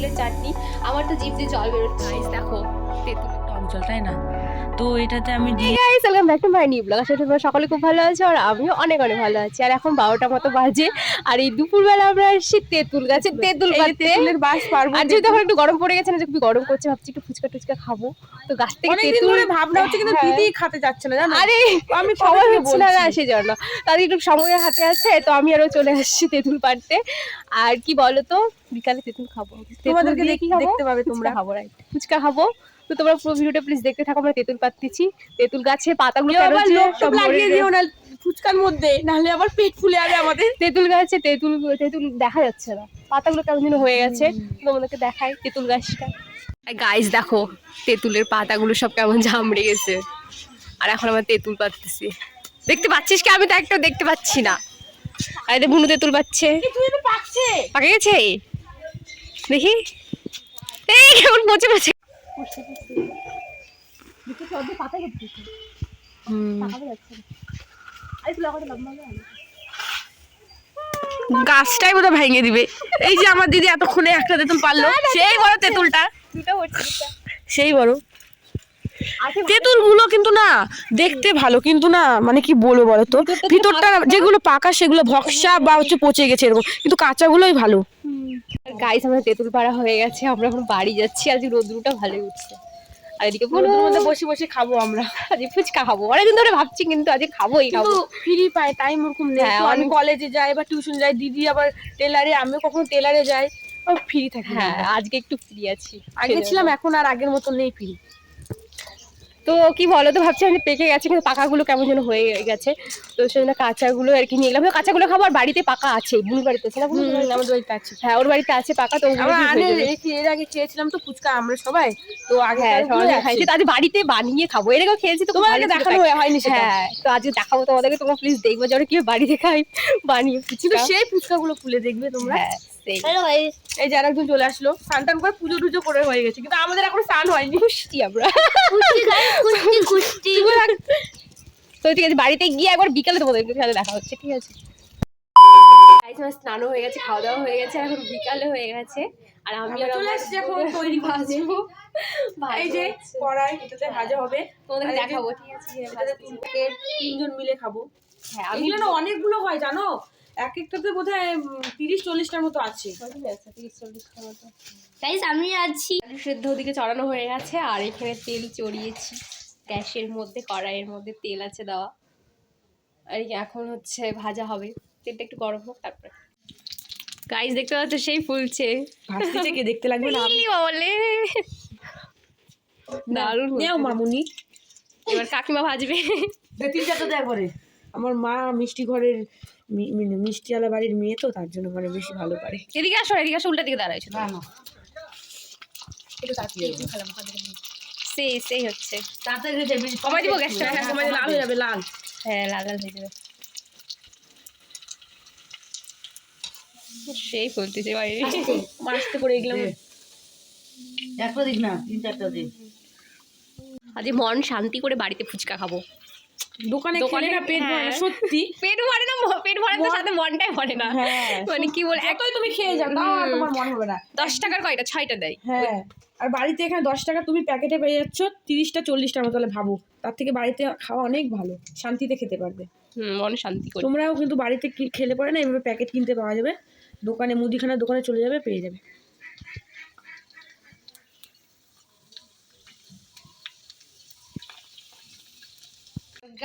তেঁতুলের চাটনি। আমার তো জিভ দিয়ে জল বেরোচ্ছে। দেখো তেঁতুলের টক জল, তাই না? তো এটাতে আমি guys welcome back to my new blog. আসলে তোমরা সকলে খুব ভালো আছো আর আমিও অনেক অনেক ভালো আছি। আর এখন 12টা মতো বাজে আর এই দুপুরবেলা আমরা আসছি তেঁতুল গাছে তেঁতুল কাটতে। তেঁতুলের বাস পারবো আর যেহেতু এখন একটু গরম পড়ে গেছে না, যে খুবই গরম করছে, ভাবছি একটু ফুচকা টুচকা খাবো। তো গাছ থেকে তেঁতুল ভাবনা হচ্ছে কিন্তু দিদি খেতে যাচ্ছে না জানো। আরে আমি সময় হচ্ছে না সেই জন্য, তাদের একটু সময়ের হাতে আছে, তো আমি আরো চলে আসছি তেঁতুল পাড়তে। আর কি বলো তো, বিকালে তেঁতুল খাবো, তোমাদেরকে দেখতে পাবে তোমরা, খাবো রাইট, ফুচকা খাবো। তো তোমরা পুরো ভিডিওটা প্লিজ দেখতে থাকো। আমরা তেঁতুল পাড়তেছি, তেঁতুল গাছে পাতাগুলো সব লাগিয়ে দিও না ফুচকার মধ্যে, নাহলে আবার পেট ফুলে যাবে আমাদের। তেঁতুল গাছে তেঁতুল তেঁতুল দেখা যাচ্ছে না, পাতাগুলো কেমন যেন হয়ে গেছে। তোমাদেরকে দেখাই তেঁতুল গাছটা। গাইস দেখো তেঁতুলের পাতাগুলো সব কেমন ঝামড়ে গেছে। আর এখন আমরা তেঁতুল পাড়তেছি, দেখতে পাচ্ছিস কি? আমি তো একটাও দেখতে পাচ্ছি না। আর এটা বুনু তেঁতুল পাচ্ছে, পাকে গেছে দেখি। এই কেমন পচে পচে গাছটাই বোধহয় ভেঙে দিবে। এই যে আমার দিদি এতক্ষণে একটা তেঁতুল পারলো, সেই বড় তেঁতুলটা, সেই বড় তেঁতুল গুলো কিন্তু না দেখতে ভালো, কিন্তু না মানে কি বলবো বলো তো, ভিতরটা যেগুলো পাকা সেগুলো ভক্সা বা হচ্ছে পচে গেছে এরকম, কিন্তু কাঁচাগুলোই ভালো। গাইস আমরা তেঁতুল পাড়া হয়ে গেছে, আমরা এখন বাড়ি যাচ্ছি। আজকে রোদ্রুটা ভালোই উঠছে আর এদিকে রোদ্রুর মধ্যে বসে বসে খাবো আমরা, আজকে ফুচকা খাবো। অনেকদিন ধরে ভাবছি কিন্তু আজকে খাবোই খাবো। ফ্রি পাই, টাইম ওরকম নেই। আমি কলেজে যাই বা টিউশন যাই, দিদি আবার টেলারে, আমিও কখনো টেলারে যাই, ফ্রি থাকি। হ্যাঁ আজকে একটু ফ্রি আছি, আগে ছিলাম, এখন আর আগের মতো নেই ফ্রি। তো কি বলো তো, ভাবছি আমি পেকে গেছে কিন্তু পাকাগুলো কেমন যেন হয়ে গেছে, তো সেই জন্য কাঁচাগুলো আর কি নিয়ে এলাম। কাঁচাগুলো খাবো, আর বাড়িতে পাকা আছে, বুনুর বাড়িতে আছে না? আমাদের বাড়িতে আছে, হ্যাঁ ওর বাড়িতে আছে পাকা। তো এর আগে খেয়েছিলাম তো ফুচকা আমরা সবাই, তো আগে খাইছি, তো আজ বাড়িতে বানিয়ে খাবো। এর আগেও খেয়েছি, তো তোমাদেরকে দেখানো হয়নি। হ্যাঁ তো আজকে দেখাবো তোমাদেরকে, তোমরা প্লিজ দেখবো যে কি বাড়িতে খাই বানিয়ে ফুচকা। সেই ফুচকাগুলো খুলে দেখবে তোমরা। এই যে আরেকজন চলে আসলো, স্নান টান করে পুজো টুজো করে হয়ে গেছে, কিন্তু আমাদের এখন স্নান হয়নি। খুশি আমরা তো ঠিক আছে, বাড়িতে গিয়ে একবার বিকালে তোমাদের সাথে দেখা হচ্ছে, ঠিক আছে? স্নানও হয়ে গেছে, খাওয়া দাওয়া হয়ে গেছে, এখন বিকালে হয়ে গেছে। আর আমি চলে আসছি এখন তৈরি ভাজবো। এই যে কড়াই, এটাতে ভাজা হবে, তোমাদেরকে দেখাবো, ঠিক আছে? তিনজন মিলে খাবো। হ্যাঁ আমি না অনেকগুলো হয় জানো, এক একটাতে বোধহয় 30-40টার মতো আছে। 30-40টার মতো। গাইস আমি আছি। আলু সেদ্ধ ওদিকে চড়ানো হয়ে গেছে, আর এখানে তেল চড়িয়েছি গ্যাসের মধ্যে, কড়াইয়ের মধ্যে তেল আছে দেওয়া। আর এখন হচ্ছে ভাজা হবে, তেলটা একটু গরম হোক তারপরে। গাইস দেখতে পাচ্ছ সেই ফুলছে, ভাজতেছে কে দেখতে লাগবে না বলে। দারুণ নাও মামুনি, এবার কাকিমা ভাজবে। 3-4টা দেয় করে। আমার মা মিষ্টি ঘরের মিষ্টিওয়ালা বাড়ির মেয়ে, তো তার জন্য মানে বেশি ভালো পারে। এদিকে আসো, এদিকে আসো, উল্টা দিকে দাঁড়াইছো। না না একটু তাকিয়ে খেলাম, সেই হচ্ছে তাড়াতাড়ি দেবে, কমাই দিব গ্যাসটা, হ্যাঁ কমাই দিলে লাল হয়ে যাবে, লাল, হ্যাঁ লাল লাল হয়ে যাবে। সেই ফুলতেছে বাইরে, মাছতে পড়ে গেলাম। একটা দিক না, 3-4টা দিক। আজ মন শান্তি করে বাড়িতে ফুচকা খাবো। দোকানে খেলে না পেট ভরে না, সত্যি পেট ভরে না, পেট ভরার সাথে মনটাই ভরে না। মানে কি বল, একটাই তুমি খেয়ে যাও তাও আর তোমার মন হবে না। 10 টাকার কয়টা? 6টা দেয়। হ্যাঁ আর বাড়িতে এখানে 10 টাকা তুমি প্যাকেটে পেয়ে যাচ্ছ 30টা-40টার মতো, তাহলে ভাবো তার থেকে বাড়িতে খাওয়া অনেক ভালো, শান্তিতে খেতে পারবে। মন শান্তি করে। তোমরাও কিন্তু বাড়িতে খেলে পরে না এইভাবে প্যাকেট কিনতে পাওয়া যাবে, দোকানে মুদিখানার দোকানে চলে যাবে, পেয়ে যাবে।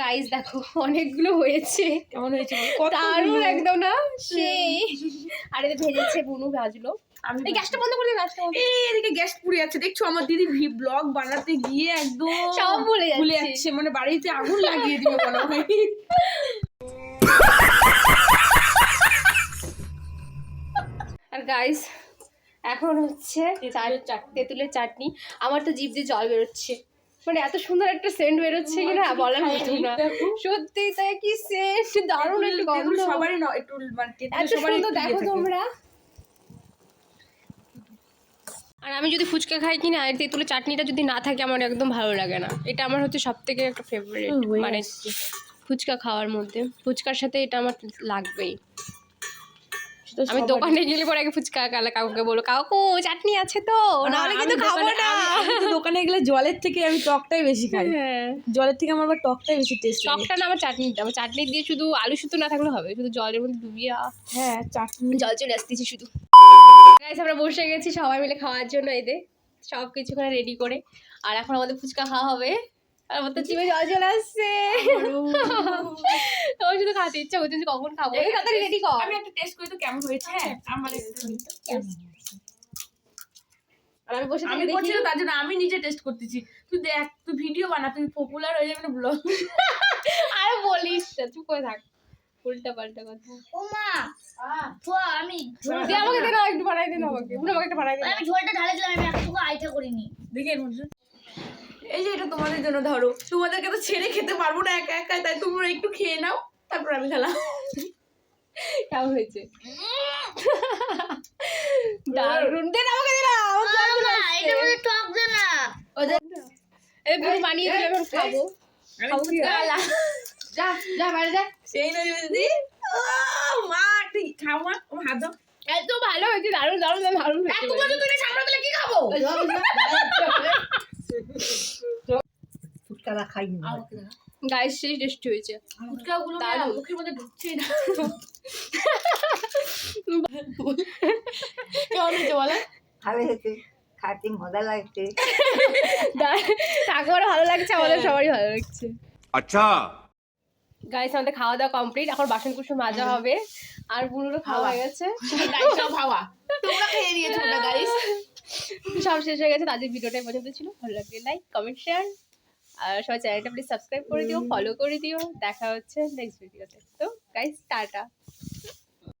গাইস দেখো অনেকগুলো হয়েছে, কেমন হয়েছে দারুণ একদম না সেই। আর এদিকে ভেজেছে বুনু, ভাজলো। এই গ্যাসটা বন্ধ করে দে, গ্যাসটা বন্ধ। এই এদিকে গ্যাস পুড়ে যাচ্ছে, দেখছো আমার দিদি ব্লগ বানাতে গিয়ে একদম সব ভুলে যাচ্ছে, মানে বাড়িতে আগুন লাগিয়ে দিবে মনে হয়। আর গাইস এখন হচ্ছে তেঁতুলের চাটনি। আমার তো জিভ দিয়ে জল বেরোচ্ছে, মানে এত সুন্দর একটা সেন্ট বেরোচ্ছে কিনা বলার মতো না, সত্যি তাই কি সেন্ট, দারুণ একটা গন্ধ। সবারই না একটু মানে এত সুন্দর, দেখো তোমরা। আর আমি যদি ফুচকা খাই কিনা, আর তেঁতুলের চাটনিটা যদি না থাকে আমার একদম ভালো লাগে না। এটা আমার হচ্ছে সবথেকে একটা ফেভারিট, মানে ফুচকা খাওয়ার মধ্যে ফুচকার সাথে এটা আমার লাগবেই। আমি দোকানে গেলে পরে আগে ফুচকা কাকুকে বলো কাকু চাটনি আছে তো, নাহলে কিন্তু খাবো না। দোকানে গেলে জলের থেকে আমি টকটাই বেশি খাই। হ্যাঁ, জলের থেকে আমার আবার টকটাই বেশি টেস্ট লাগে। টকটা না আমার চাটনিটা, আমার চাটনি দিয়ে শুধু আলু শুধু না থাকলে হবে, শুধু জলের মধ্যে ডুবিয়ে হ্যাঁ চাটনি জল চলে আসতেছি শুধু। গাইস আমরা বসে গেছি সবাই মিলে খাওয়ার জন্য, এই দে সব কিছু করে রেডি করে, আর এখন আমাদের ফুচকা খাওয়া হবে। আর আমার তো জিভে জল চলে আসছে, আমার শুধু খেতে ইচ্ছা করছে যে কখন খাবো। এই তাড়াতাড়ি রেডি কর, আমি একটা টেস্ট করি তো কেমন হয়েছে। হ্যাঁ আমার আর আমি বসে আমি থেকে করছি দেখি। না, তার জন্য আমি নিজে টেস্ট করতেছি। তুই দেখ, তুই ভিডিও বানা, তুই পপুলার হয়ে যাবে না ব্লগ। আর বলিস না, চুপ করে থাক, উল্টা পাল্টা কথা। ওমা আমি দে আমাকে দে না, একটু বানাই দে না আমাকে, বুনো আমাকে একটা বানাই দে না। আমি ঝোলটা ঢালেছিলাম, আমি এতটুকু আইটা করিনি। দেখে এর মধ্যে এই যে এটা তোমাদের জন্য, ধরো তোমাদেরকে তো ছেড়ে খেতে পারবো না একা একা, তাই তোমরা একটু খেয়ে নাও, তারপর আমি খেলাম। কেমন হয়েছে? দারুণ, দে না আমাকে, দে না আমার জল চলে না, আসছে। এটার মধ্যে টক দে না। এই বুনো বানিয়ে দিলে আমি খাবো। খাবো কি? যা যা বাইরে যা। সেই নয় দিদি, মা ঠিক খাও মা, ও হাত দাও। এত ভালো হয়েছে, দারুণ দারুণ দারুণ হয়েছে। তুই সামনে দিলে কি খাবো? ফুটকারা খাই না। গাইস সেই টেস্ট হয়েছে। ফুটকাগুলো না দারুণ। মুখের মধ্যে ঢুকছেই না। কেমন হয়েছে বলো? ভালো হয়েছে, খাতে মজা লাগছে। কাকুরও ভালো লাগছে, আমাদের সবারই ভালো লাগছে। अच्छा গাইস আমাদের খাওয়া দাওয়া কমপ্লিট, এখন বাসন কুসন মাজা হবে, আর বুনুরও খাওয়া হয়ে গেছে। সব হাওয়া তোমরা খেয়ে নিয়েছো না গাইস। সব শেষ হয়ে গেছে, তাদের ভিডিওটাই পর্যন্ত ছিল। ভালো লাগলে লাইক কমেন্ট শেয়ার, আর সবাই চ্যানেলটা প্লিজ সাবস্ক্রাইব করে দিও, ফলো করে দিও। দেখা হচ্ছে নেক্সট ভিডিওতে। তো গাইস টাটা।